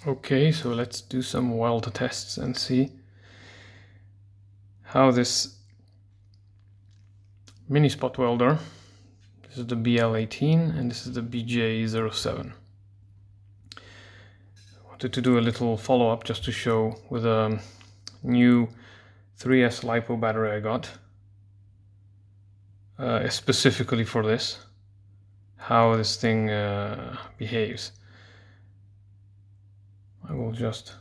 Okay, so let's do some weld tests and see how this mini spot welder, this is the BL18 and this is the BJ07. I wanted to do a little follow-up just to show with a new 3S LiPo battery I got, specifically for this, how this thing behaves. I will just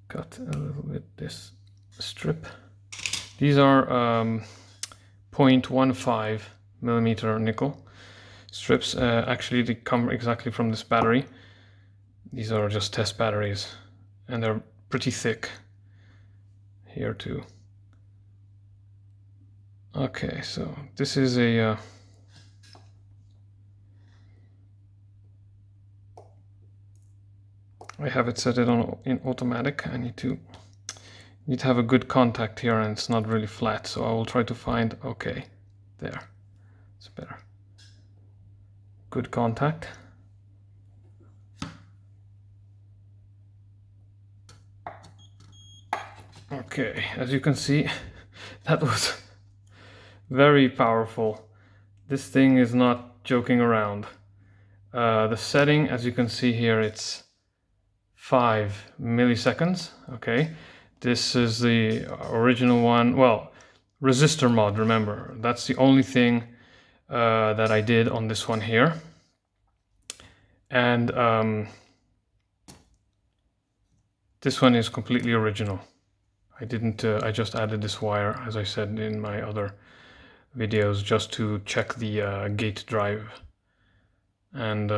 cut a little bit this strip. These are 0.15 millimeter nickel strips. Actually, they come exactly from this battery. These are just test batteries, and they're pretty thick here too. Okay, so this is a I have it set in automatic. I need to have a good contact here, and it's not really flat, so I will try to find, okay, there, it's better. Good contact. Okay, as you can see, that was very powerful. This thing is not joking around. The setting, as you can see here, it's 5 milliseconds. Okay, this is the original one. Well, resistor mod, remember, that's the only thing that I did on this one here. And this one is completely original. I didn't, I just added this wire, as I said in my other videos, just to check the gate drive. And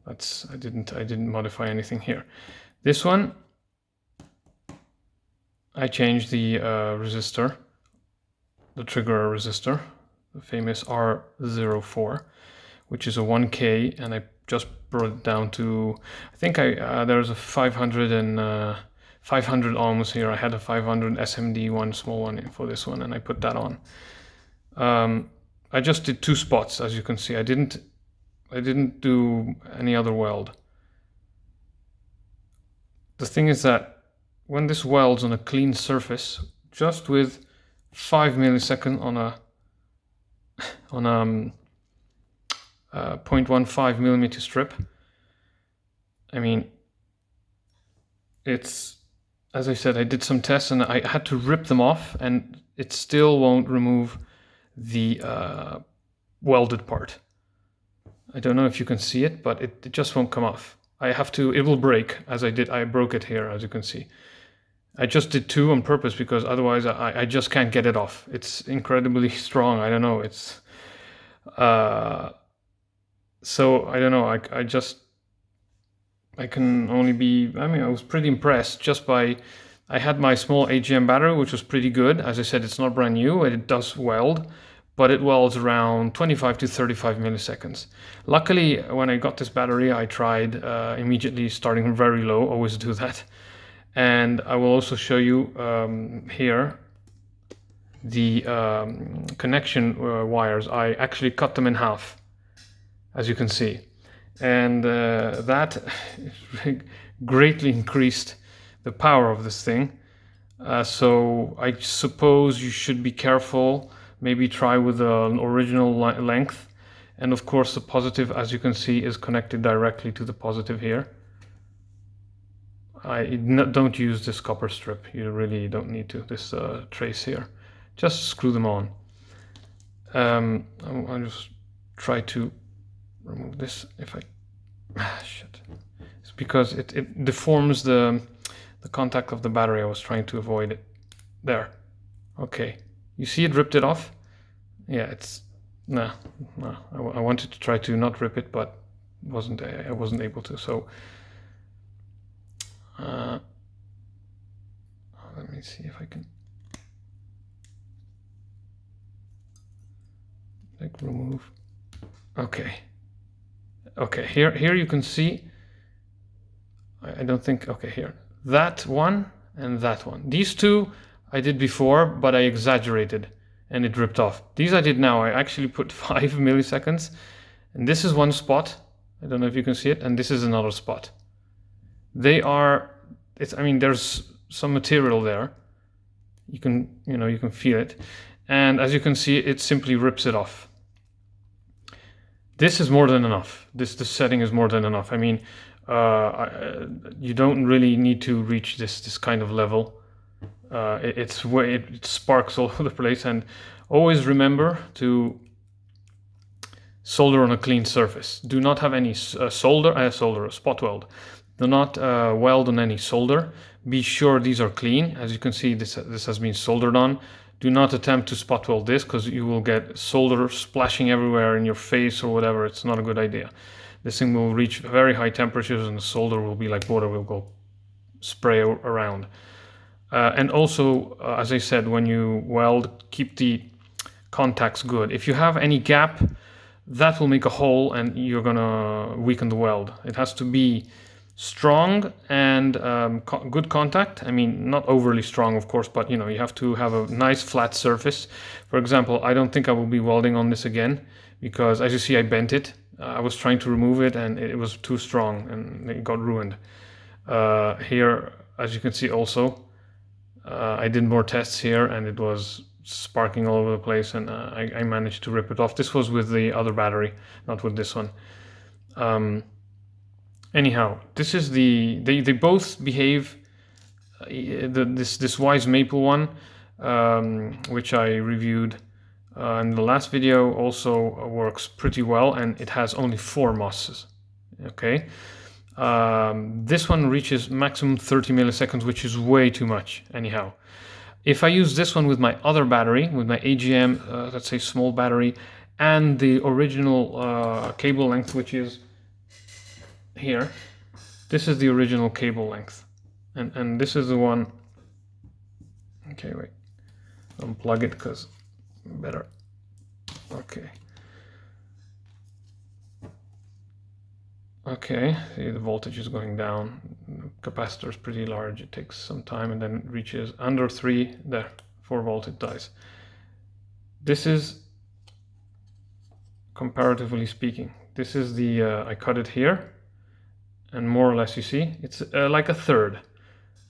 that's, I didn't modify anything here. This one, I changed the resistor, the trigger resistor, the famous R04, which is a 1K, and I just brought it down to, I think there's a 500 ohms here. I had a 500 SMD, one small one for this one, and I put that on. I just did 2 spots, as you can see. I didn't do any other weld. The thing is that when this welds on a clean surface, just with 5 milliseconds on a 0.15 millimeter strip, I mean, it's, as I said, I did some tests and I had to rip them off, and it still won't remove the welded part. I don't know if you can see it, but it just won't come off. I have to, it will break, as I did. I broke it here, as you can see. I just did 2 on purpose because otherwise I just can't get it off. It's incredibly strong. I don't know. It's so I don't know. I can only be, I mean, I was pretty impressed just by, I had my small AGM battery, which was pretty good. As I said, it's not brand new, it does weld, but it welds around 25 to 35 milliseconds. Luckily, when I got this battery, I tried immediately starting very low, always do that. And I will also show you here the connection wires. I actually cut them in half, as you can see. And that greatly increased the power of this thing. So I suppose you should be careful. Maybe try with an original length. And of course the positive, as you can see, is connected directly to the positive here. Don't use this copper strip. You really don't need to. This trace here. Just screw them on. I'll just try to remove this if I... shit. It's because it deforms the contact of the battery. I was trying to avoid it. There. Okay. You see it ripped it off? Yeah, it's... No. I wanted to try to not rip it, but I wasn't able to. So let me see if I can like remove. Okay. Okay, here you can see, I don't think, okay, here, that one and that one. These two I did before, but I exaggerated. and it ripped off. These I did now. I actually put 5 milliseconds, and this is one spot. I don't know if you can see it, and this is another spot. They are, I mean, there's some material there. You can feel it. And as you can see, it simply rips it off. This is more than enough. This setting is more than enough. I mean, you don't really need to reach this kind of level. It sparks all over the place. And always remember to solder on a clean surface. Do not have any spot weld. Do not weld on any solder. Be sure these are clean. As you can see, this has been soldered on. Do not attempt to spot weld this, because you will get solder splashing everywhere in your face or whatever. It's not a good idea. This thing will reach very high temperatures and the solder will be like water, will go spray around. And also, as I said, when you weld, keep the contacts good. If you have any gap, that will make a hole and you're gonna weaken the weld. It has to be strong and good contact. I mean, not overly strong, of course, but you have to have a nice flat surface. For example, I don't think I will be welding on this again, because as you see, I bent it. I was trying to remove it and it was too strong and it got ruined. Here, as you can see also, I did more tests here and it was sparking all over the place, and I managed to rip it off. This was with the other battery, not with this one. Anyhow, this is they both behave. This Wise Maple one, which I reviewed in the last video, also works pretty well, and it has only 4 MOSs. Okay, this one reaches maximum 30 milliseconds, which is way too much. Anyhow, if I use this one with my other battery, with my AGM, let's say small battery, and the original cable length, which is here, this is the original cable length, and this is the one. Okay, wait, unplug it because better. Okay, see, the voltage is going down. The capacitor is pretty large. It takes some time, and then it reaches under 3 there, 4 volt. It dies. This is, comparatively speaking, this is the I cut it here. And more or less, you see, it's like a third.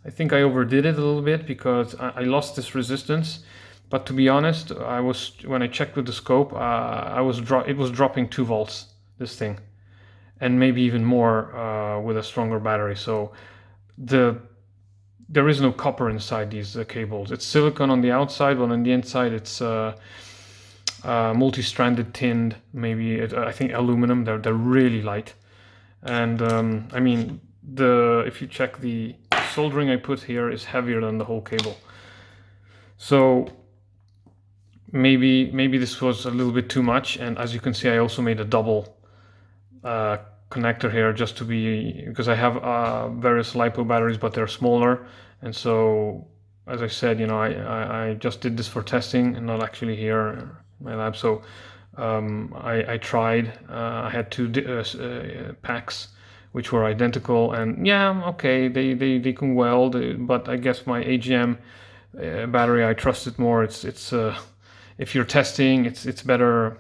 I think I overdid it a little bit because I lost this resistance. But to be honest, when I checked with the scope, it was dropping 2 volts, this thing, and maybe even more with a stronger battery. So there is no copper inside these cables. It's silicon on the outside, but on the inside it's multi-stranded tinned, maybe I think aluminum. They're really light. And I mean, if you check, the soldering I put here is heavier than the whole cable. So maybe this was a little bit too much. And as you can see, I also made a double connector here, just to be, because I have various LiPo batteries, but they're smaller. And so, as I said, I just did this for testing and not actually here in my lab. So I tried. I had 2 packs which were identical, and yeah, okay, they can weld, but I guess my AGM battery, I trust it more. It's if you're testing, it's better.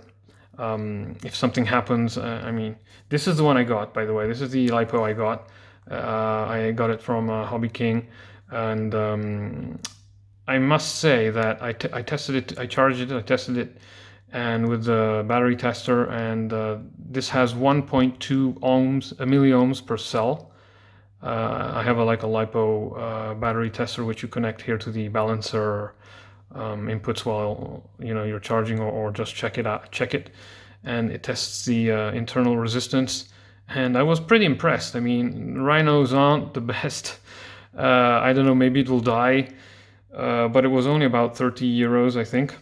If something happens, I mean, this is the one I got, by the way. This is the LiPo I got. I got it from Hobby King, and I must say that I tested it. I charged it. I tested it. And with the battery tester, and this has 1.2 milliohms per cell. I have a LiPo battery tester, which you connect here to the balancer inputs while you're charging, or just check it, and it tests the internal resistance. And I was pretty impressed. I mean, rhinos aren't the best. I don't know, maybe it will die, but it was only about 30 euros, I think.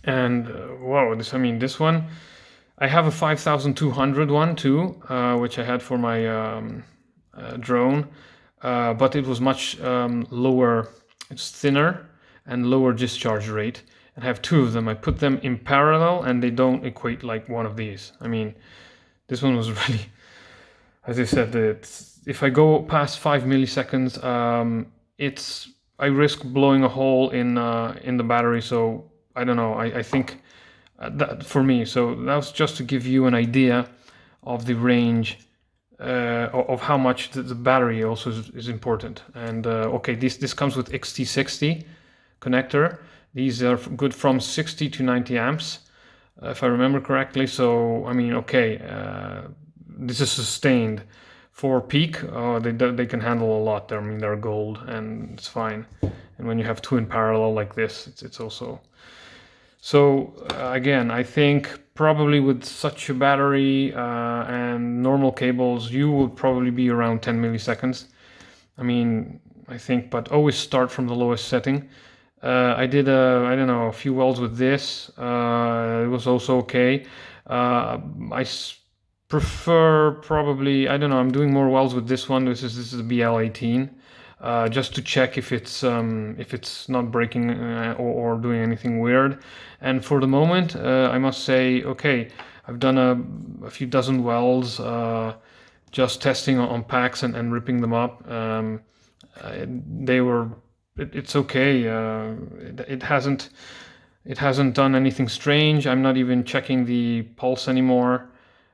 And wow, this one, I have a 5200 one too, which I had for my drone, but it was much lower. It's thinner and lower discharge rate. And I have 2 of them. I put them in parallel, and they don't equate like one of these. I mean, this one was really, as I said, if I go past 5 milliseconds, I risk blowing a hole in the battery. So I don't know, I think that for me, so that was just to give you an idea of the range of how much the battery also is important. And okay, this comes with XT60 connector. These are good from 60 to 90 amps, if I remember correctly. So I mean, okay, this is sustained. For peak, they can handle a lot. I mean, they're gold and it's fine. And when you have two in parallel like this, it's also. So again, I think probably with such a battery and normal cables, you would probably be around 10 milliseconds. I mean, I think, but always start from the lowest setting. I did I don't know, a few welds with this. It was also okay. I prefer probably, I don't know, I'm doing more welds with this one. This is a BL18. Just to check if it's not breaking or doing anything weird. And for the moment, I must say, okay, I've done a few dozen welds, just testing on packs and ripping them up. It's okay. It hasn't done anything strange. I'm not even checking the pulse anymore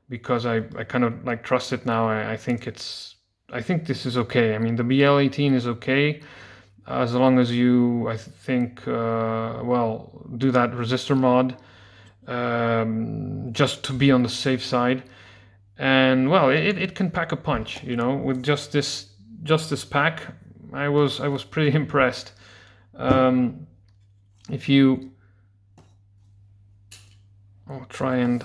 because I kind of like trust it now. I think this is okay. I mean, the BL18 is okay as long as you, I think, well, do that resistor mod just to be on the safe side. And well, it can pack a punch, you know, with just this pack. I was pretty impressed. If you, I'll try and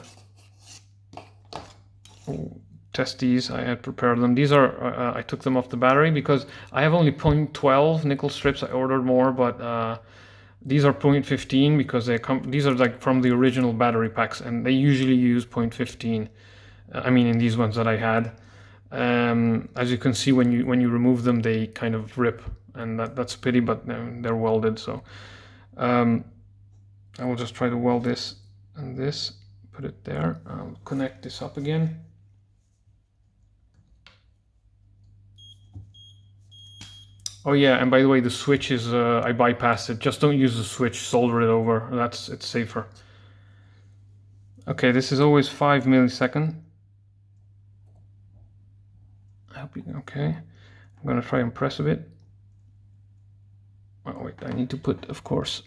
test these. I had prepared them. These are I took them off the battery because I have only 0.12 nickel strips. I ordered more, but these are 0.15 because these are like from the original battery packs, and they usually use 0.15. I mean, in these ones that I had. As you can see, when you remove them, they kind of rip, and that's a pity, but they're welded. So I will just try to weld this and this, put it there. I'll connect this up again. Oh yeah, and by the way, the switch is, I bypassed it. Just don't use the switch, solder it over. It's safer. Okay, this is always 5 milliseconds. I hope you, okay. I'm gonna try and press a bit. Oh wait, I need to put, of course,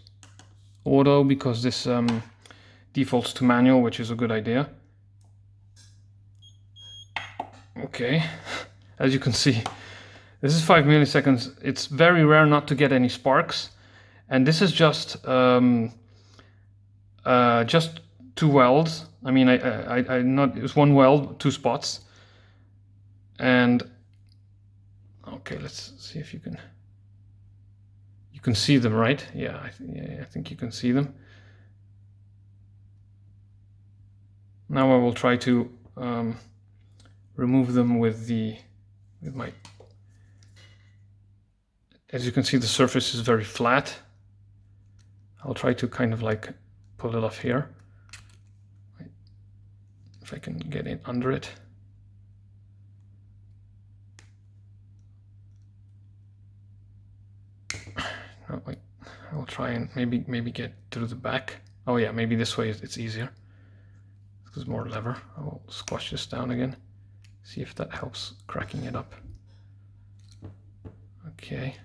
auto because this defaults to manual, which is a good idea. Okay, as you can see, this is 5 milliseconds. It's very rare not to get any sparks, and this is just 2 welds. I mean, it was 1 weld, 2 spots, and okay, let's see if you can see them, right? Yeah, I think you can see them. Now I will try to remove them with my. As you can see, the surface is very flat. I'll try to kind of like pull it off here. If I can get in under it. Oh, wait. I will try and maybe get through the back. Oh yeah, maybe this way it's easier. There's more lever. I will squash this down again. See if that helps cracking it up. Okay.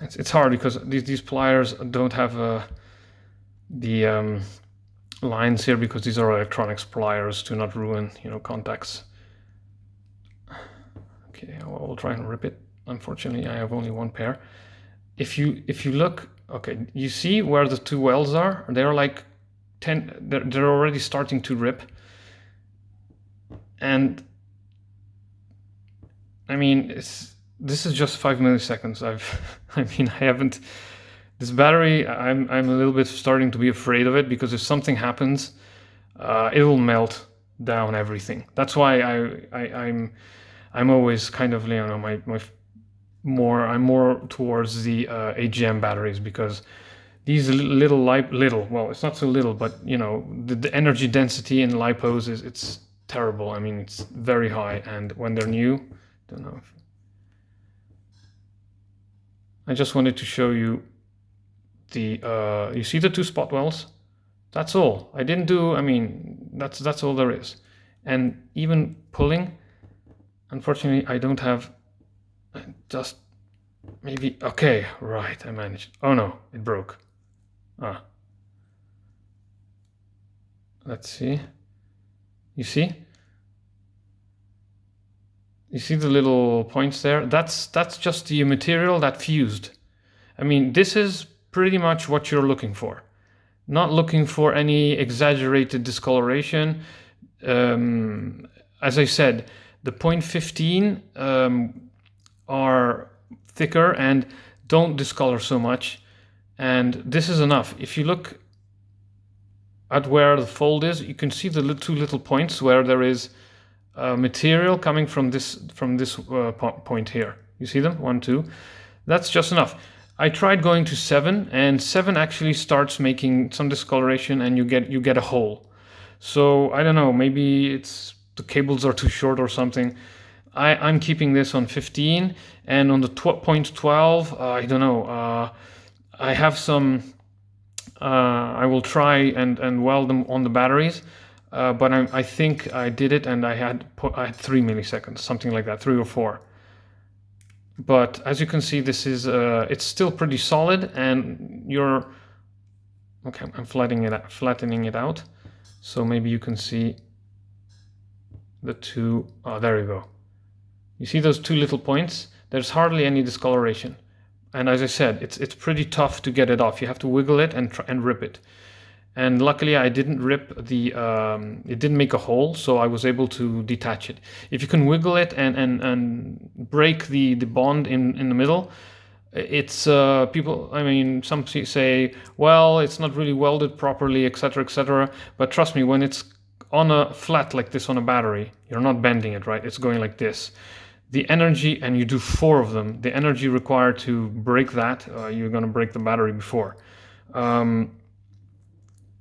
It's hard because these pliers don't have the lines here because these are electronics pliers to not ruin, you know, contacts. Okay, I will try and rip it. Unfortunately, I have only 1 pair. If you look, okay, you see where the 2 welds are? They're like 10. They're already starting to rip. And I mean, this is just 5 milliseconds. I mean, I haven't. This battery, I'm a little bit starting to be afraid of it because if something happens, it will melt down everything. That's why I'm always kind of, you know, I'm more towards the AGM batteries because these little, well, it's not so little, but you know, the energy density in LiPos it's terrible. I mean, it's very high, and when they're new, don't know if I just wanted to show you the, you see the 2 spot welds? That's all. I didn't do, I mean, that's all there is. And even pulling, unfortunately, I don't have, just maybe, okay, right, I managed. Oh no, it broke. Ah. Let's see. You see? You see the little points there? That's just the material that fused. I mean, this is pretty much what you're looking for. Not looking for any exaggerated discoloration. As I said, the 0.15 are thicker and don't discolor so much. And this is enough. If you look at where the fold is, you can see the 2 little points where there is material coming from this point here. You see them? 1, 2. That's just enough. I tried going to 7, and 7 actually starts making some discoloration, and you get a hole. So I don't know. Maybe it's the cables are too short or something. I'm keeping this on 15, and on the 0.12. I don't know. I have some. I will try and weld them on the batteries. But I think I did it, and I had 3 milliseconds, something like that, 3 or 4. But as you can see, this is it's still pretty solid, and you're okay. I'm flattening it out, so maybe you can see the 2. Oh, there you go. You see those 2 little points? There's hardly any discoloration, and as I said, it's pretty tough to get it off. You have to wiggle it and rip it. And luckily I didn't rip the, it didn't make a hole, so I was able to detach it. If you can wiggle it and break the bond in the middle, it's, people, I mean, some say, well, it's not really welded properly, etc., etc. But trust me, when it's on a flat like this on a battery, you're not bending it, right? It's going like this. The energy, and you do 4 of them, the energy required to break that, you're going to break the battery before.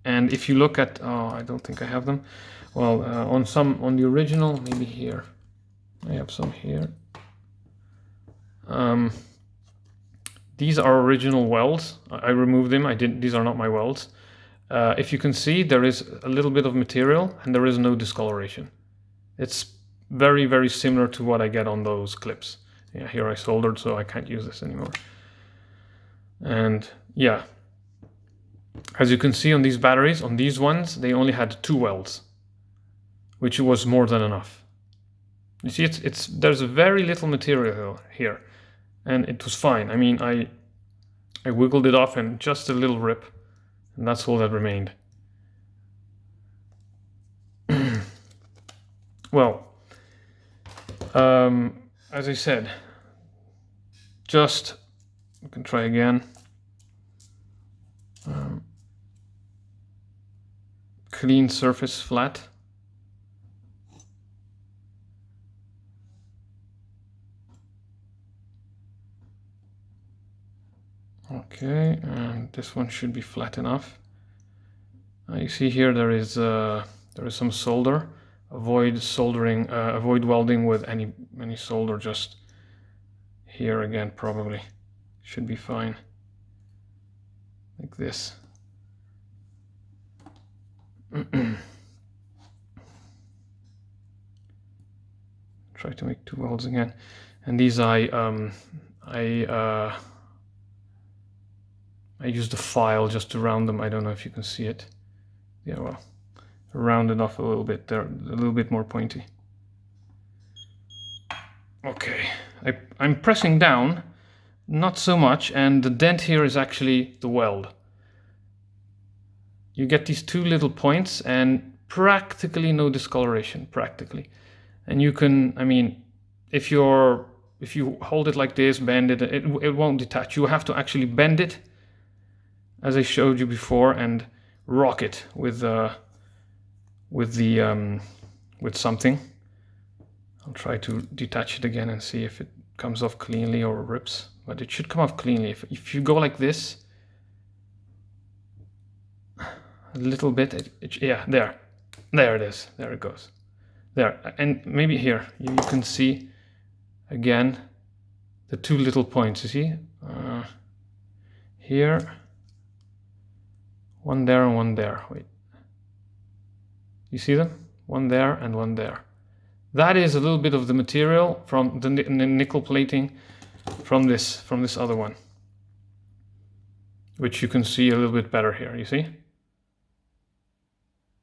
And if you look at, oh, I don't think I have them. Well, on the original, maybe here. I have some here. These are original welds. I removed them. These are not my welds. If you can see, there is a little bit of material and there is no discoloration. It's very, very similar to what I get on those clips. Yeah, here I soldered, so I can't use this anymore. And yeah. As you can see on these batteries, on these ones, they only had 2 welds, which was more than enough. You see, there's very little material here, and it was fine. I mean, I wiggled it off and just a little rip, and that's all that remained. Well, as I said, just, we can try again. Clean surface, flat. Okay, and this one should be flat enough. You see here there is some solder. Avoid soldering, avoid welding with any solder. Just here again, probably should be fine. Like this. Try to make 2 welds again, and these I used a file just to round them. I don't know if you can see it. Yeah, well, round it off a little bit. They're a little bit more pointy. Okay, I'm pressing down, not so much, and the dent here is actually the weld. You get these 2 little points and practically no discoloration, practically. And you can, I mean, if you hold it like this, bend it, it won't detach. You have to actually bend it, as I showed you before, and rock it with something. I'll try to detach it again and see if it comes off cleanly or rips, but it should come off cleanly. If you go like this, a little bit, yeah, there it is, there it goes, there. And maybe here you can see again the 2 little points. You see, here, one there and one there. Wait, you see them? One there and one there. That is a little bit of the material from the nickel plating from this other one, which you can see a little bit better here, you see?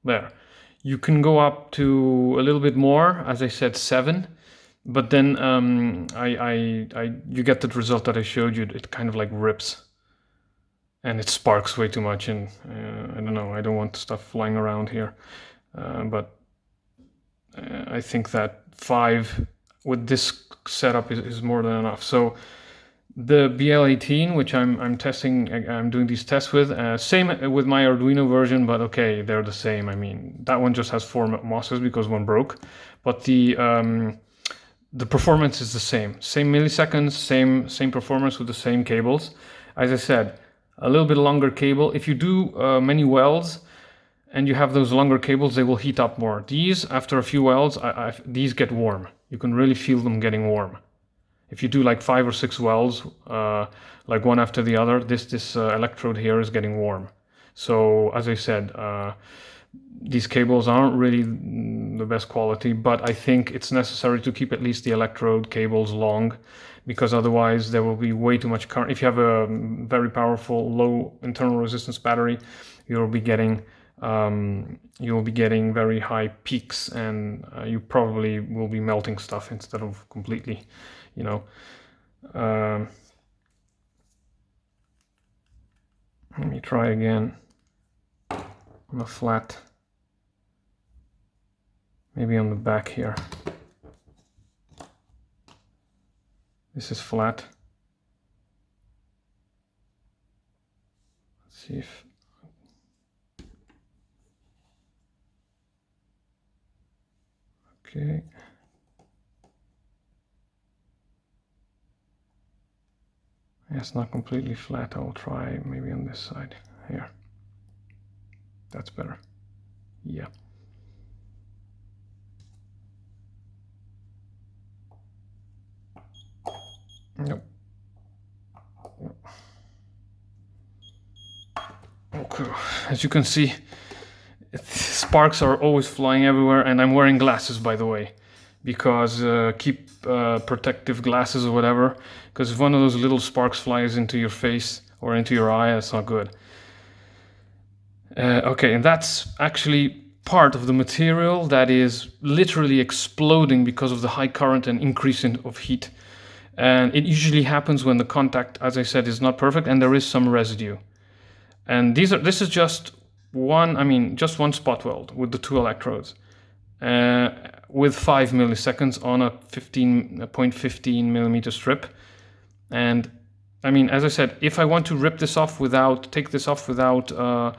There. You can go up to a little bit more, as I said, 7, but then you get the result that I showed you. It kind of like rips and it sparks way too much, and I don't know, I don't want stuff flying around here, but I think that 5 with this setup is more than enough. So the BL18, which I'm testing, I'm doing these tests with, same with my Arduino version, but okay, they're the same. I mean, that one just has 4 MOSFETs because one broke, but the performance is the same milliseconds, same performance with the same cables. As I said, a little bit longer cable. If you do many welds and you have those longer cables, they will heat up more. These, after a few welds, these get warm. You can really feel them getting warm. If you do like 5 or 6 welds, like one after the other, this electrode here is getting warm. So as I said, these cables aren't really the best quality, but I think it's necessary to keep at least the electrode cables long, because otherwise there will be way too much current. If you have a very powerful low internal resistance battery, you'll be getting very high peaks, and you probably will be melting stuff instead of completely, you know. Let me try again on a flat, maybe on the back here. This is flat. Let's see if okay. It's not completely flat. I'll try maybe on this side here. That's better. Yeah. Nope. Okay. As you can see, sparks are always flying everywhere, and I'm wearing glasses, by the way, because keep protective glasses or whatever, because if one of those little sparks flies into your face or into your eye, that's not good. Okay, and that's actually part of the material that is literally exploding because of the high current and increase of heat. And it usually happens when the contact, as I said, is not perfect and there is some residue. And this is just just one spot weld with the 2 electrodes, with 5 milliseconds on a 0.15 millimeter strip. And I mean, as I said, if I want to take this off without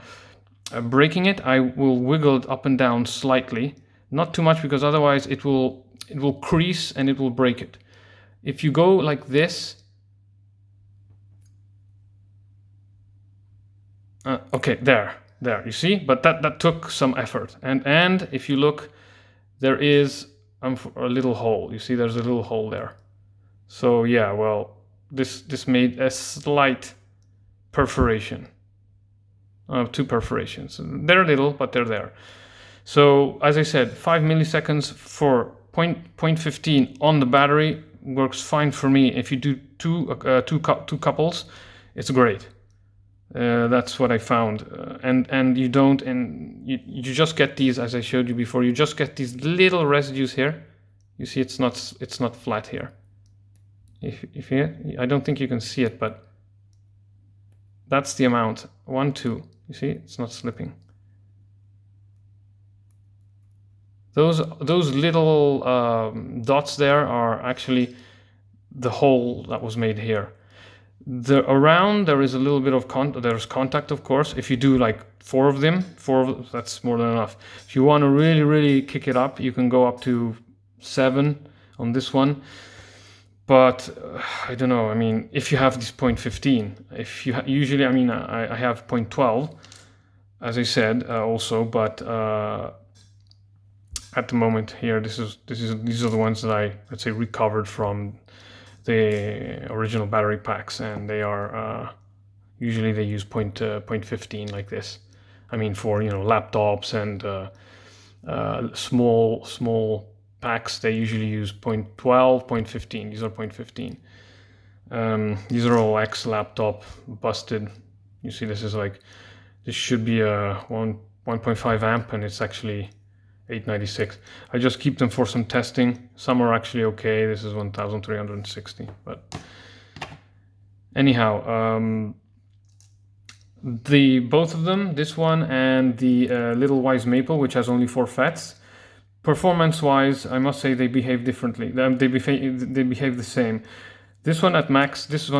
breaking it, I will wiggle it up and down slightly, not too much, because otherwise it will crease and it will break it. If you go like this, okay, there, you see, but that took some effort. And if you look, there is a little hole. You see, there's a little hole there. So yeah, well, this made a slight perforation. 2 perforations. They're little, but they're there. So as I said, 5 milliseconds for 0.15 on the battery works fine for me. If you do two couples, it's great. That's what I found. And you don't, and you just get these, as I showed you before, you just get these little residues here. You see, it's not flat here. If you, I don't think you can see it, but that's the amount. 1, 2. You see, it's not slipping. Those little dots there are actually the hole that was made here. Around there is a little bit of there's contact, of course. If you do like 4 of them, that's more than enough. If you want to really kick it up, you can go up to 7 on this one. But I don't know. I mean, if you have this 0.15, if you usually, I mean, I have 0.12, as I said, also, but at the moment here, these are the ones that I, let's say, recovered from the original battery packs, and they are Usually they use 0.15 like this. I mean, for, you know, laptops and small packs, they usually use 0.12, 0.15. These are 0.15. These are all X laptop busted. You see, this is like, this should be a 1.5 amp, and it's actually 896. I just keep them for some testing. Some are actually okay. This is 1360, but anyhow, both of them, this one and the Little Wise Maple, which has only 4 FETs, performance-wise, I must say they behave differently. They behave the same. This one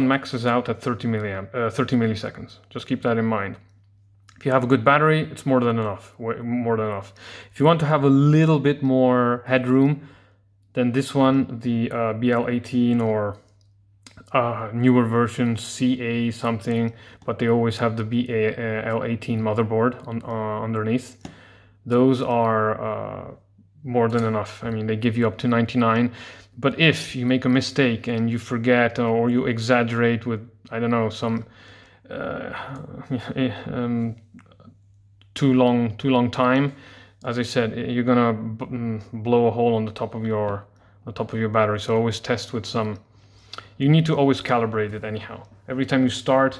maxes out at 30 milliseconds. Just keep that in mind. If you have a good battery, it's more than enough. More than enough. If you want to have a little bit more headroom, then this one, the BL18 or newer version, CA something, but they always have the BL18 motherboard underneath. Those are more than enough. I mean, they give you up to 99. But if you make a mistake and you forget or you exaggerate with, I don't know, some too long time, as I said, you're gonna blow a hole on the top of your battery. So always test with some. You need to always calibrate it anyhow. Every time you start,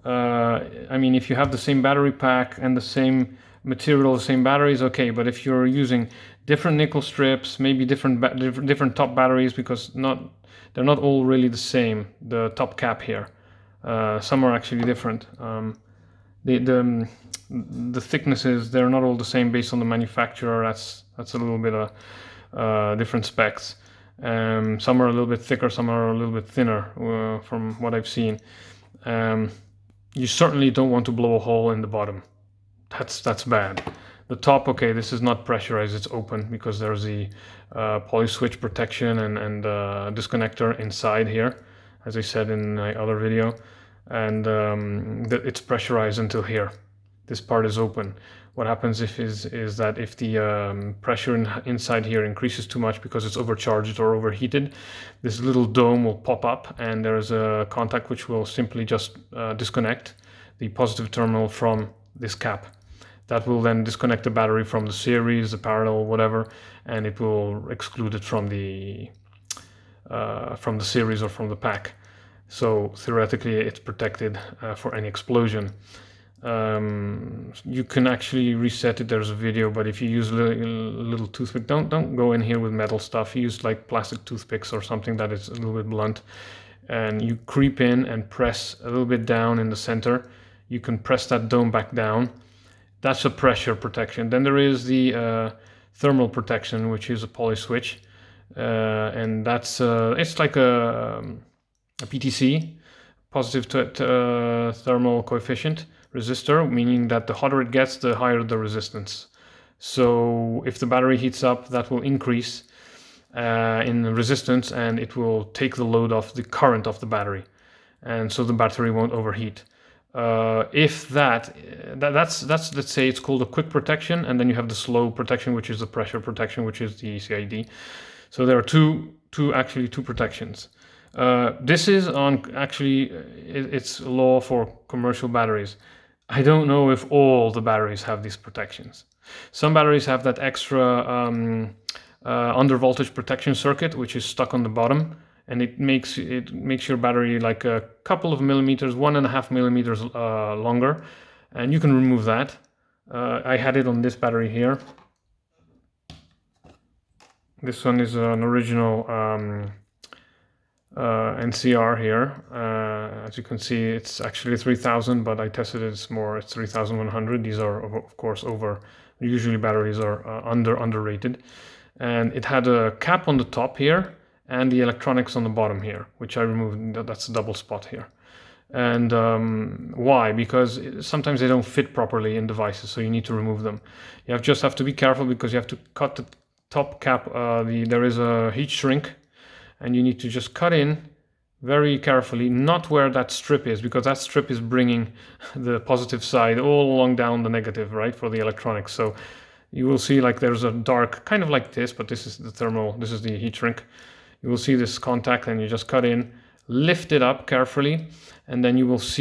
I mean, if you have the same battery pack and the same material, the same batteries, okay. But if you're using different nickel strips, maybe different top batteries, because they're not all really the same. The top cap here, some are actually different. The thicknesses, they're not all the same based on the manufacturer. That's a little bit of different specs. Some are a little bit thicker, some are a little bit thinner, from what I've seen. You certainly don't want to blow a hole in the bottom. That's bad. The top, okay, this is not pressurized, it's open because there's the poly switch protection and disconnector inside here, as I said in my other video, and it's pressurized until here. This part is open. What happens is that if the pressure inside here increases too much because it's overcharged or overheated, this little dome will pop up, and there's a contact which will simply just disconnect the positive terminal from this cap. That will then disconnect the battery from the series, the parallel, whatever, and it will exclude it from the series or from the pack. So theoretically, it's protected for any explosion. You can actually reset it. There's a video, but if you use a little toothpick, don't go in here with metal stuff. Use like plastic toothpicks or something that is a little bit blunt, and you creep in and press a little bit down in the center. You can press that dome back down. That's a pressure protection. Then there is the thermal protection, which is a poly switch, and that's it's like a PTC, positive thermal coefficient resistor, meaning that the hotter it gets, the higher the resistance. So if the battery heats up, that will increase in resistance, and it will take the load off the current of the battery, and so the battery won't overheat. If that's let's say it's called a quick protection, and then you have the slow protection, which is the pressure protection, which is the CID. So there are two protections. This is it's law for commercial batteries. I don't know if all the batteries have these protections. Some batteries have that extra under voltage protection circuit, which is stuck on the bottom, and it makes your battery like a couple of millimeters, 1.5 millimeters longer, and you can remove that. I had it on this battery here. This one is an original NCR here. As you can see, it's actually 3000, but I tested it, it's 3100. These are of course usually batteries are underrated. And it had a cap on the top here and the electronics on the bottom here, which I removed. That's a double spot here. And why? Because sometimes they don't fit properly in devices, so you need to remove them. You just have to be careful, because you have to cut the top cap. There is a heat shrink, and you need to just cut in very carefully, not where that strip is, because that strip is bringing the positive side all along down the negative, right, for the electronics. So you will see like there's a dark, kind of like this, but this is the thermal, this is the heat shrink. You will see this contact, and you just cut in, lift it up carefully, and then you will see